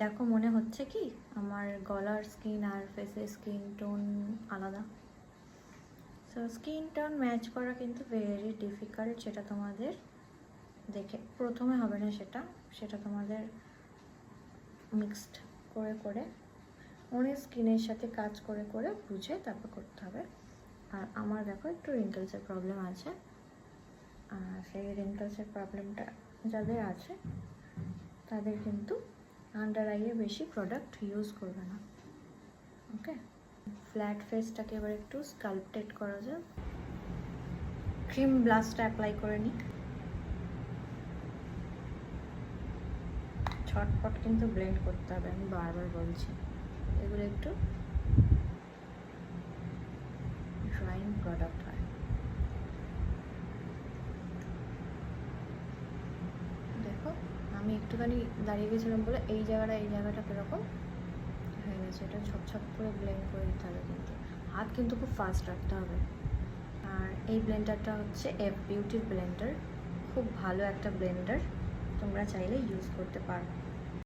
দেখো মনে হচ্ছে কি আমার গলার স্কিন আর ফেসের স্কিন টোন আলাদা। সো স্কিন টোন ম্যাচ করা কিন্তু ভেরি ডিফিকাল্ট। সেটা তোমাদের দেখে প্রথমে হবে না, সেটা তোমাদের মিক্সড করে করে অনেক স্কিনের সাথে কাজ করে করে বুঝে তারপর করতে হবে। আর আমার দেখো একটু রিঙ্কেলসের প্রবলেম আছে, আর সেই রিঙ্কেলসের প্রবলেমটা যাদের আছে তাদের কিন্তু আন্ডার আইয়ে বেশি প্রোডাক্ট ইউজ করবে না। ওকে, ফ্ল্যাট ফেসটাকে এবার একটু স্কাল্পটেড করা যায়। ক্রিম ব্লাস্টটা অ্যাপ্লাই করে নিই। ছটপট কিন্তু ব্লেন্ড করতে হবে, আমি বারবার বলছি। এগুলো একটু ড্রাইং প্রোডাক্ট হয়। দেখো আমি একটুখানি দাঁড়িয়ে গেছিলাম বলে এই জায়গাটা কীরকম হয়ে গেছে। এটা ছটছট করে ব্লেন্ড করে দিতে হবে, কিন্তু হাত কিন্তু খুব ফাস্ট রাখতে হবে। আর এই ব্লেন্ডারটা হচ্ছে এফ বিউটির ব্লেন্ডার, খুব ভালো একটা ব্লেন্ডার, তোমরা চাইলে ইউজ করতে পারো।